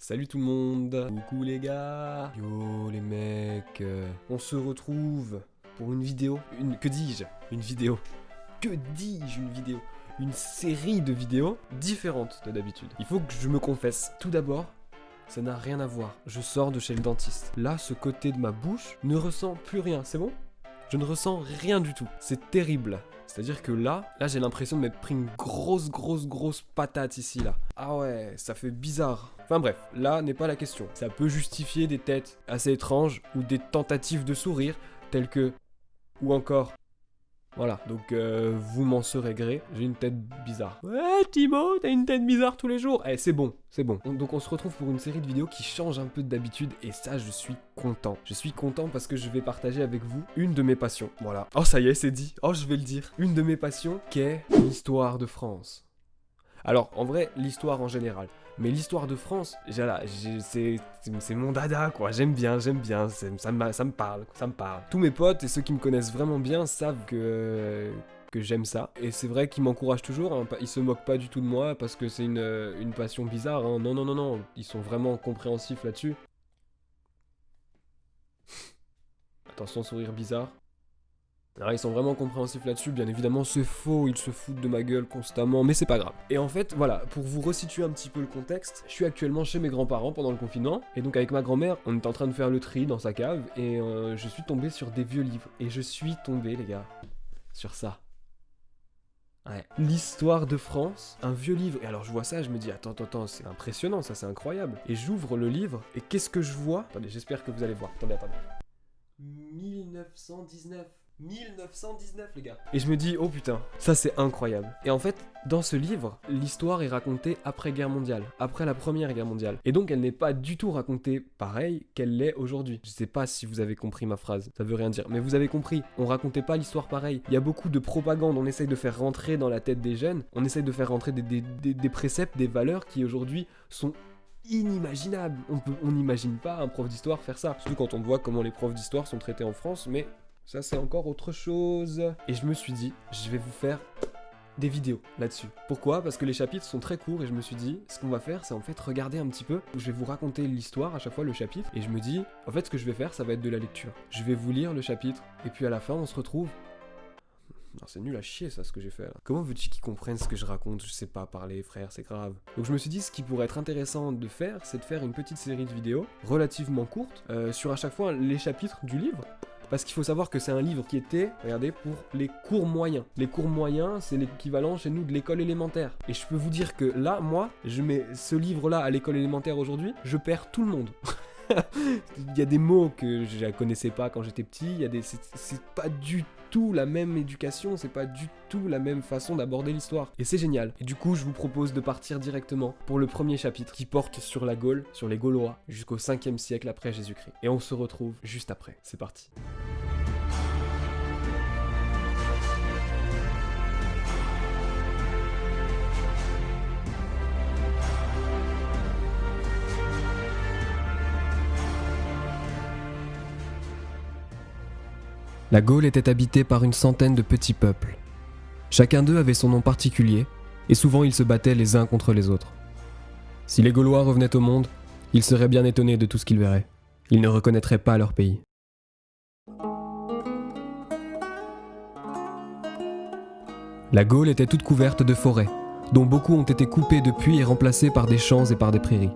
Salut tout le monde. Coucou les gars. Yo les mecs. On se retrouve pour une vidéo. Que dis-je? Une vidéo. Que dis-je une vidéo? Une série de vidéos différentes de d'habitude. Il faut que je me confesse. Tout d'abord, ça n'a rien à voir. Je sors de chez le dentiste. Là, ce côté de ma bouche ne ressent plus rien. C'est bon? Je ne ressens rien du tout. C'est terrible. C'est-à-dire que là j'ai l'impression de m'être pris une grosse patate ici, là. Ah ouais, ça fait bizarre. Enfin bref, là n'est pas la question. Ça peut justifier des têtes assez étranges ou des tentatives de sourire, telles que... Ou encore... Voilà, donc vous m'en serez gré, j'ai une tête bizarre. Ouais Timo, t'as une tête bizarre tous les jours. Eh c'est bon, c'est bon. Donc on se retrouve pour une série de vidéos qui change un peu d'habitude et ça je suis content. Je suis content parce que je vais partager avec vous une de mes passions. Voilà. Oh ça y est, c'est dit. Oh je vais le dire. Une de mes passions qui est l'histoire de France. Alors en vrai, l'histoire en général. Mais l'histoire de France, c'est mon dada quoi, j'aime bien, ça me parle. Tous mes potes et ceux qui me connaissent vraiment bien savent que j'aime ça. Et c'est vrai qu'ils m'encouragent toujours, hein. Ils se moquent pas du tout de moi parce que c'est une passion bizarre, hein. Non, ils sont vraiment compréhensifs là-dessus. Attention, sourire bizarre. Alors ils sont vraiment compréhensifs là-dessus, bien évidemment c'est faux, ils se foutent de ma gueule constamment, mais c'est pas grave. Et en fait, voilà, pour vous resituer un petit peu le contexte, je suis actuellement chez mes grands-parents pendant le confinement, et donc avec ma grand-mère, on est en train de faire le tri dans sa cave, et je suis tombé sur des vieux livres. Et je suis tombé, les gars, sur ça. Ouais. L'histoire de France, un vieux livre. Et alors je vois ça, je me dis, attends, c'est impressionnant, ça c'est incroyable. Et j'ouvre le livre, et qu'est-ce que je vois? Attendez, j'espère que vous allez voir. Attendez. 1919 les gars. Et je me dis, oh putain, ça c'est incroyable. Et en fait, dans ce livre, l'histoire est racontée après-guerre mondiale, après la première guerre mondiale. Et donc elle n'est pas du tout racontée pareil qu'elle l'est aujourd'hui. Je sais pas si vous avez compris ma phrase, ça veut rien dire. Mais vous avez compris, on racontait pas l'histoire pareil. Il y a beaucoup de propagande, on essaye de faire rentrer dans la tête des jeunes, on essaye de faire rentrer des préceptes, des valeurs qui aujourd'hui sont inimaginables. On n'imagine pas un prof d'histoire faire ça. Surtout quand on voit comment les profs d'histoire sont traités en France, mais... ça c'est encore autre chose. Et je me suis dit, je vais vous faire des vidéos là-dessus. Pourquoi? Parce que les chapitres sont très courts et je me suis dit, ce qu'on va faire, c'est en fait regarder un petit peu. Je vais vous raconter l'histoire à chaque fois, le chapitre. Et je me dis, en fait ce que je vais faire, ça va être de la lecture. Je vais vous lire le chapitre et puis à la fin on se retrouve. Non, c'est nul à chier ça ce que j'ai fait là. Comment veux-tu qu'ils comprennent ce que je raconte? Je sais pas parler frère, c'est grave. Donc je me suis dit ce qui pourrait être intéressant de faire, c'est de faire une petite série de vidéos relativement courtes sur à chaque fois les chapitres du livre. Parce qu'il faut savoir que c'est un livre qui était, regardez, pour les cours moyens. Les cours moyens, c'est l'équivalent chez nous de l'école élémentaire. Et je peux vous dire que là, moi, je mets ce livre-là à l'école élémentaire aujourd'hui, je perds tout le monde. Il y a des mots que je ne connaissais pas quand j'étais petit, c'est pas du tout la même éducation, c'est pas du tout la même façon d'aborder l'histoire. Et c'est génial. Et du coup, je vous propose de partir directement pour le premier chapitre qui porte sur la Gaule, sur les Gaulois, jusqu'au 5e siècle après Jésus-Christ. Et on se retrouve juste après. C'est parti. La Gaule était habitée par une centaine de petits peuples. Chacun d'eux avait son nom particulier, et souvent ils se battaient les uns contre les autres. Si les Gaulois revenaient au monde, ils seraient bien étonnés de tout ce qu'ils verraient. Ils ne reconnaîtraient pas leur pays. La Gaule était toute couverte de forêts, dont beaucoup ont été coupées depuis et remplacées par des champs et par des prairies.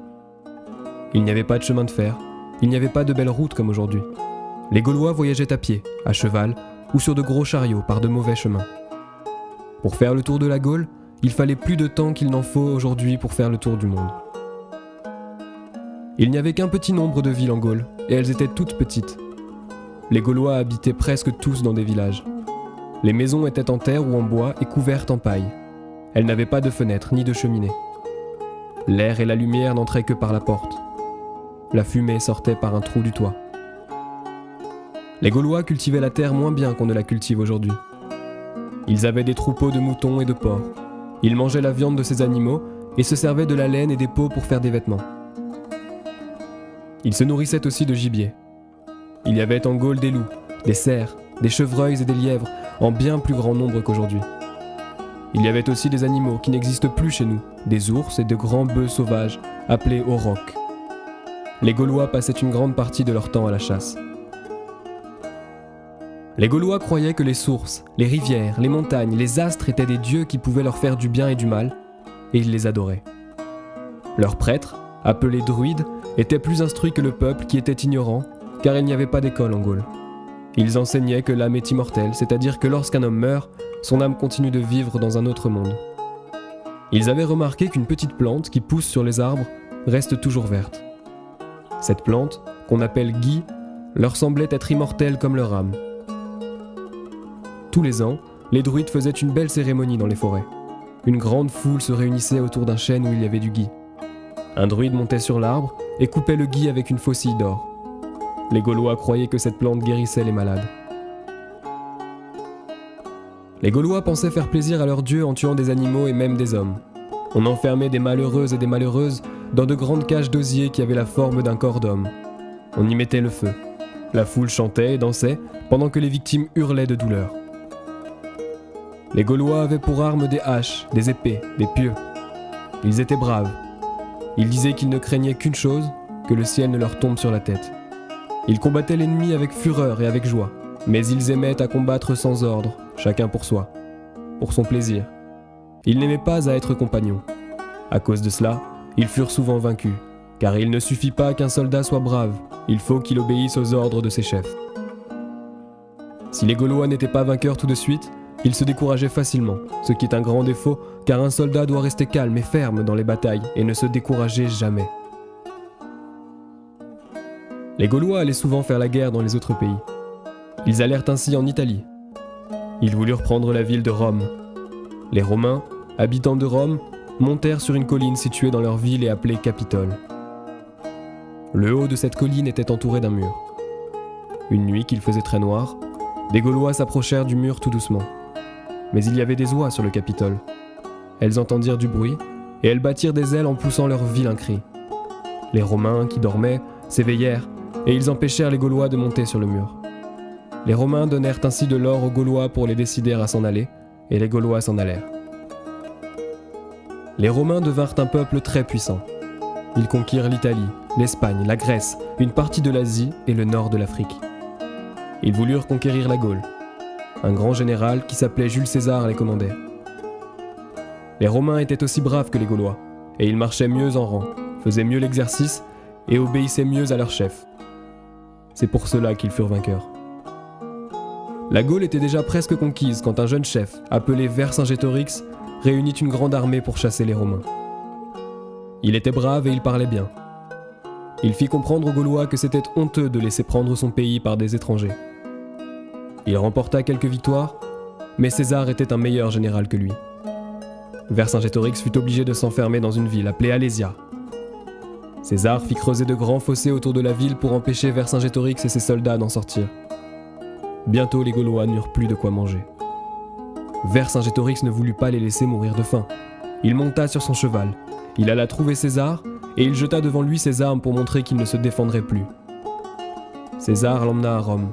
Il n'y avait pas de chemin de fer, il n'y avait pas de belles routes comme aujourd'hui. Les Gaulois voyageaient à pied, à cheval ou sur de gros chariots par de mauvais chemins. Pour faire le tour de la Gaule, il fallait plus de temps qu'il n'en faut aujourd'hui pour faire le tour du monde. Il n'y avait qu'un petit nombre de villes en Gaule, et elles étaient toutes petites. Les Gaulois habitaient presque tous dans des villages. Les maisons étaient en terre ou en bois et couvertes en paille. Elles n'avaient pas de fenêtres ni de cheminée. L'air et la lumière n'entraient que par la porte. La fumée sortait par un trou du toit. Les Gaulois cultivaient la terre moins bien qu'on ne la cultive aujourd'hui. Ils avaient des troupeaux de moutons et de porcs. Ils mangeaient la viande de ces animaux et se servaient de la laine et des peaux pour faire des vêtements. Ils se nourrissaient aussi de gibier. Il y avait en Gaule des loups, des cerfs, des chevreuils et des lièvres en bien plus grand nombre qu'aujourd'hui. Il y avait aussi des animaux qui n'existent plus chez nous, des ours et de grands bœufs sauvages appelés aurochs. les Gaulois passaient une grande partie de leur temps à la chasse. Les Gaulois croyaient que les sources, les rivières, les montagnes, les astres étaient des dieux qui pouvaient leur faire du bien et du mal, et ils les adoraient. Leurs prêtres, appelés druides, étaient plus instruits que le peuple qui était ignorant, car il n'y avait pas d'école en Gaule. Ils enseignaient que l'âme est immortelle, c'est-à-dire que lorsqu'un homme meurt, son âme continue de vivre dans un autre monde. Ils avaient remarqué qu'une petite plante qui pousse sur les arbres reste toujours verte. Cette plante, qu'on appelle gui, leur semblait être immortelle comme leur âme. Tous les ans, les druides faisaient une belle cérémonie dans les forêts. Une grande foule se réunissait autour d'un chêne où il y avait du gui. Un druide montait sur l'arbre et coupait le gui avec une faucille d'or. Les Gaulois croyaient que cette plante guérissait les malades. Les Gaulois pensaient faire plaisir à leurs dieux en tuant des animaux et même des hommes. On enfermait des malheureux et des malheureuses dans de grandes cages d'osier qui avaient la forme d'un corps d'homme. On y mettait le feu. La foule chantait et dansait pendant que les victimes hurlaient de douleur. Les Gaulois avaient pour armes des haches, des épées, des pieux. Ils étaient braves. Ils disaient qu'ils ne craignaient qu'une chose, que le ciel ne leur tombe sur la tête. Ils combattaient l'ennemi avec fureur et avec joie, mais ils aimaient à combattre sans ordre, chacun pour soi, pour son plaisir. Ils n'aimaient pas à être compagnons. À cause de cela, ils furent souvent vaincus, car il ne suffit pas qu'un soldat soit brave, il faut qu'il obéisse aux ordres de ses chefs. Si les Gaulois n'étaient pas vainqueurs tout de suite, ils se décourageaient facilement, ce qui est un grand défaut, car un soldat doit rester calme et ferme dans les batailles et ne se décourager jamais. Les Gaulois allaient souvent faire la guerre dans les autres pays. Ils allèrent ainsi en Italie. Ils voulurent prendre la ville de Rome. Les Romains, habitants de Rome, montèrent sur une colline située dans leur ville et appelée Capitole. Le haut de cette colline était entouré d'un mur. Une nuit qu'il faisait très noir, des Gaulois s'approchèrent du mur tout doucement. Mais il y avait des oies sur le Capitole. Elles entendirent du bruit, et elles battirent des ailes en poussant leurs vilains cris. Les Romains, qui dormaient, s'éveillèrent, et ils empêchèrent les Gaulois de monter sur le mur. Les Romains donnèrent ainsi de l'or aux Gaulois pour les décider à s'en aller, et les Gaulois s'en allèrent. Les Romains devinrent un peuple très puissant. Ils conquirent l'Italie, l'Espagne, la Grèce, une partie de l'Asie et le nord de l'Afrique. Ils voulurent conquérir la Gaule. Un grand général qui s'appelait Jules César les commandait. Les Romains étaient aussi braves que les Gaulois, et ils marchaient mieux en rang, faisaient mieux l'exercice et obéissaient mieux à leur chef. C'est pour cela qu'ils furent vainqueurs. La Gaule était déjà presque conquise quand un jeune chef, appelé Vercingétorix, réunit une grande armée pour chasser les Romains. Il était brave et il parlait bien. Il fit comprendre aux Gaulois que c'était honteux de laisser prendre son pays par des étrangers. Il remporta quelques victoires, mais César était un meilleur général que lui. Vercingétorix fut obligé de s'enfermer dans une ville appelée Alésia. César fit creuser de grands fossés autour de la ville pour empêcher Vercingétorix et ses soldats d'en sortir. Bientôt les Gaulois n'eurent plus de quoi manger. Vercingétorix ne voulut pas les laisser mourir de faim. Il monta sur son cheval, il alla trouver César, et il jeta devant lui ses armes pour montrer qu'il ne se défendrait plus. César l'emmena à Rome.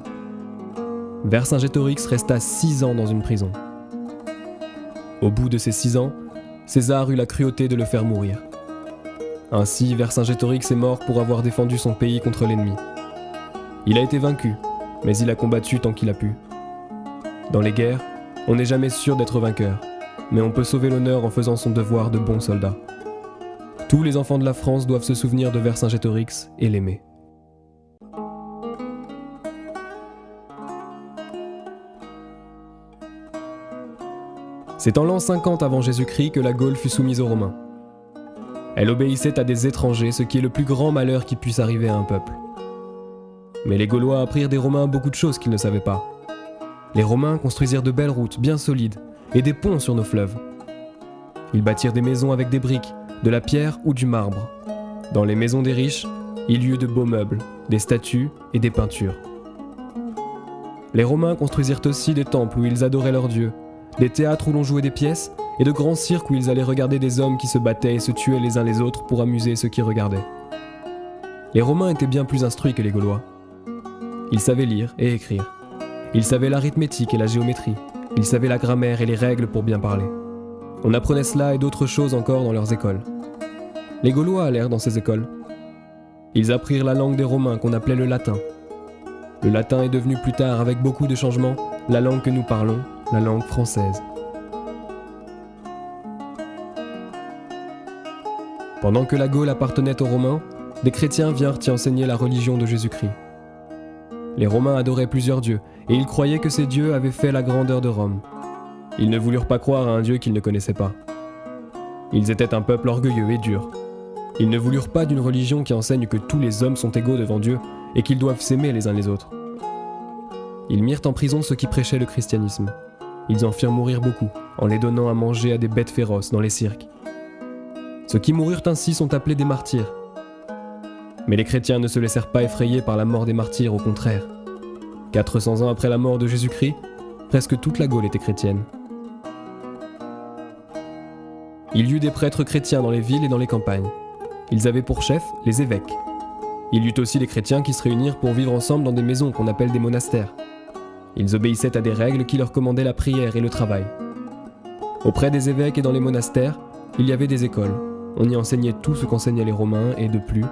Vercingétorix resta 6 ans dans une prison. Au bout de ces 6 ans, César eut la cruauté de le faire mourir. Ainsi, Vercingétorix est mort pour avoir défendu son pays contre l'ennemi. Il a été vaincu, mais il a combattu tant qu'il a pu. Dans les guerres, on n'est jamais sûr d'être vainqueur, mais on peut sauver l'honneur en faisant son devoir de bon soldat. Tous les enfants de la France doivent se souvenir de Vercingétorix et l'aimer. C'est en l'an 50 avant Jésus-Christ que la Gaule fut soumise aux Romains. Elle obéissait à des étrangers, ce qui est le plus grand malheur qui puisse arriver à un peuple. Mais les Gaulois apprirent des Romains beaucoup de choses qu'ils ne savaient pas. Les Romains construisirent de belles routes bien solides et des ponts sur nos fleuves. Ils bâtirent des maisons avec des briques, de la pierre ou du marbre. Dans les maisons des riches, il y eut de beaux meubles, des statues et des peintures. Les Romains construisirent aussi des temples où ils adoraient leurs dieux, des théâtres où l'on jouait des pièces et de grands cirques où ils allaient regarder des hommes qui se battaient et se tuaient les uns les autres pour amuser ceux qui regardaient. Les Romains étaient bien plus instruits que les Gaulois. Ils savaient lire et écrire. Ils savaient l'arithmétique et la géométrie. Ils savaient la grammaire et les règles pour bien parler. On apprenait cela et d'autres choses encore dans leurs écoles. Les Gaulois allèrent dans ces écoles. Ils apprirent la langue des Romains qu'on appelait le latin. Le latin est devenu plus tard, avec beaucoup de changements, la langue que nous parlons, la langue française. Pendant que la Gaule appartenait aux Romains, des chrétiens vinrent y enseigner la religion de Jésus-Christ. Les Romains adoraient plusieurs dieux, et ils croyaient que ces dieux avaient fait la grandeur de Rome. Ils ne voulurent pas croire à un dieu qu'ils ne connaissaient pas. Ils étaient un peuple orgueilleux et dur. Ils ne voulurent pas d'une religion qui enseigne que tous les hommes sont égaux devant Dieu et qu'ils doivent s'aimer les uns les autres. Ils mirent en prison ceux qui prêchaient le christianisme. Ils en firent mourir beaucoup, en les donnant à manger à des bêtes féroces dans les cirques. Ceux qui moururent ainsi sont appelés des martyrs. Mais les chrétiens ne se laissèrent pas effrayer par la mort des martyrs, au contraire. 400 ans après la mort de Jésus-Christ, presque toute la Gaule était chrétienne. Il y eut des prêtres chrétiens dans les villes et dans les campagnes. Ils avaient pour chef les évêques. Il y eut aussi des chrétiens qui se réunirent pour vivre ensemble dans des maisons qu'on appelle des monastères. Ils obéissaient à des règles qui leur commandaient la prière et le travail. Auprès des évêques et dans les monastères, il y avait des écoles. On y enseignait tout ce qu'enseignaient les Romains et de plus,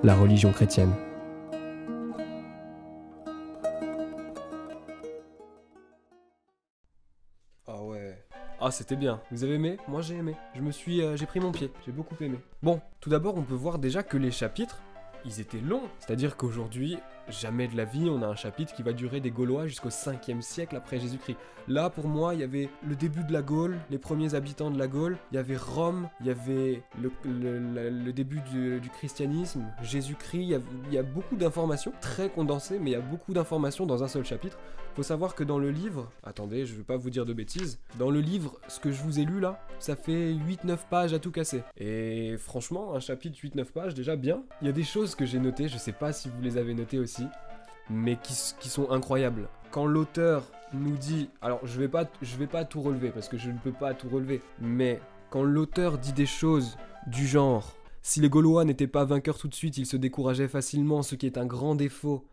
la religion chrétienne. Ah ouais. Ah, c'était bien. Vous avez aimé? Moi j'ai aimé. J'ai pris mon pied. J'ai beaucoup aimé. Bon, tout d'abord on peut voir déjà que les chapitres, ils étaient longs. C'est-à-dire qu'aujourd'hui, jamais de la vie, on a un chapitre qui va durer des Gaulois jusqu'au 5e siècle après Jésus-Christ. Là, pour moi, il y avait le début de la Gaule, les premiers habitants de la Gaule, il y avait Rome, il y avait le début du christianisme, Jésus-Christ, il y a beaucoup d'informations, très condensées, mais il y a beaucoup d'informations dans un seul chapitre. Faut savoir que dans le livre, attendez, je vais pas vous dire de bêtises, dans le livre, ce que je vous ai lu là, ça fait 8-9 pages à tout casser. Et franchement, un chapitre 8-9 pages, déjà bien. Il y a des choses que j'ai notées, je sais pas si vous les avez notées aussi, mais qui sont incroyables. Quand l'auteur nous dit, alors je vais pas tout relever parce que je ne peux pas tout relever, mais quand l'auteur dit des choses du genre, si les Gaulois n'étaient pas vainqueurs tout de suite, ils se décourageaient facilement, ce qui est un grand défaut,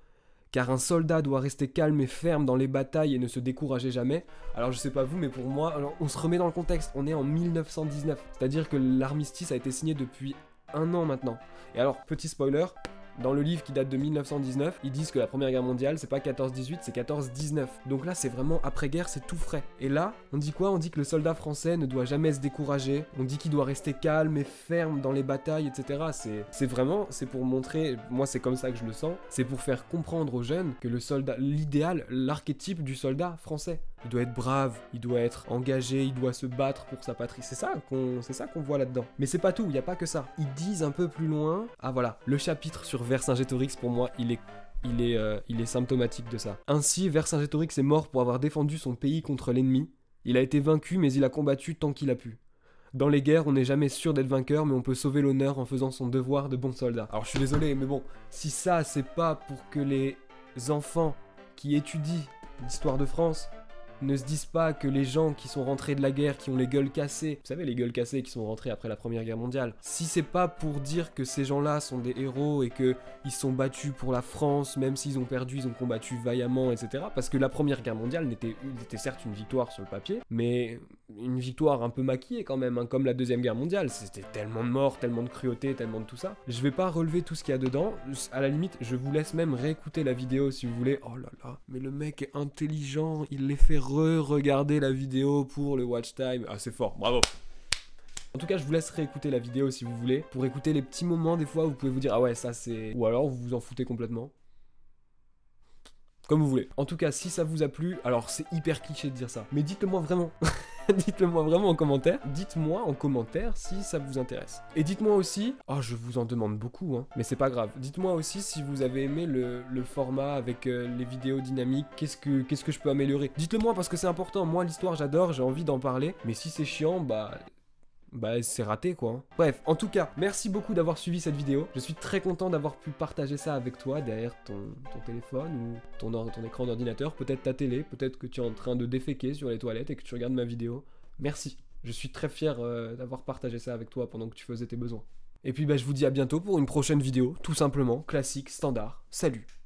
car un soldat doit rester calme et ferme dans les batailles et ne se décourager jamais. Alors je sais pas vous, mais pour moi, alors on se remet dans le contexte, on est en 1919, c'est-à-dire que l'armistice a été signé depuis 1 an maintenant. Et alors, petit spoiler, dans le livre qui date de 1919, ils disent que la Première Guerre mondiale, c'est pas 14-18, c'est 14-19. Donc là, c'est vraiment après-guerre, c'est tout frais. Et là, on dit quoi? On dit que le soldat français ne doit jamais se décourager, on dit qu'il doit rester calme et ferme dans les batailles, etc. C'est vraiment, c'est pour montrer, moi c'est comme ça que je le sens, c'est pour faire comprendre aux jeunes que le soldat, l'idéal, l'archétype du soldat français, il doit être brave, il doit être engagé, il doit se battre pour sa patrie. C'est ça qu'on voit là-dedans. Mais c'est pas tout, il n'y a pas que ça. Ils disent un peu plus loin, ah voilà, le chapitre sur Vercingétorix, pour moi, il est symptomatique de ça. Ainsi, Vercingétorix est mort pour avoir défendu son pays contre l'ennemi. Il a été vaincu, mais il a combattu tant qu'il a pu. Dans les guerres, on n'est jamais sûr d'être vainqueur, mais on peut sauver l'honneur en faisant son devoir de bon soldat. Alors je suis désolé, mais bon, si ça, c'est pas pour que les enfants qui étudient l'histoire de France ne se disent pas que les gens qui sont rentrés de la guerre, qui ont les gueules cassées, vous savez les gueules cassées qui sont rentrés après la Première Guerre mondiale, si c'est pas pour dire que ces gens-là sont des héros et qu'ils sont battus pour la France, même s'ils ont perdu, ils ont combattu vaillamment, etc. Parce que la Première Guerre mondiale était certes une victoire sur le papier, mais une victoire un peu maquillée quand même, hein, comme la Deuxième Guerre mondiale. C'était tellement de morts, tellement de cruauté, tellement de tout ça. Je vais pas relever tout ce qu'il y a dedans, à la limite, je vous laisse même réécouter la vidéo si vous voulez. Oh là là, mais le mec est intelligent, il les fait re-regarder la vidéo pour le watch time. Ah, c'est fort, bravo. En tout cas, je vous laisse réécouter la vidéo si vous voulez, pour écouter les petits moments des fois où vous pouvez vous dire ah ouais, ça c'est... Ou alors vous vous en foutez complètement. Comme vous voulez. En tout cas, si ça vous a plu, alors c'est hyper cliché de dire ça, mais dites-le moi vraiment. Dites-le moi vraiment en commentaire. Dites-moi en commentaire si ça vous intéresse. Et dites-moi aussi, oh je vous en demande beaucoup, hein, mais c'est pas grave. Dites-moi aussi si vous avez aimé le format avec les vidéos dynamiques, qu'est-ce que je peux améliorer. Dites-le moi parce que c'est important. Moi l'histoire j'adore, j'ai envie d'en parler, mais si c'est chiant, bah c'est raté quoi. Hein. Bref, en tout cas, merci beaucoup d'avoir suivi cette vidéo. Je suis très content d'avoir pu partager ça avec toi derrière ton téléphone ou ton écran d'ordinateur, peut-être ta télé, peut-être que tu es en train de déféquer sur les toilettes et que tu regardes ma vidéo. Merci, je suis très fier d'avoir partagé ça avec toi pendant que tu faisais tes besoins. Et puis je vous dis à bientôt pour une prochaine vidéo, tout simplement, classique, standard. Salut!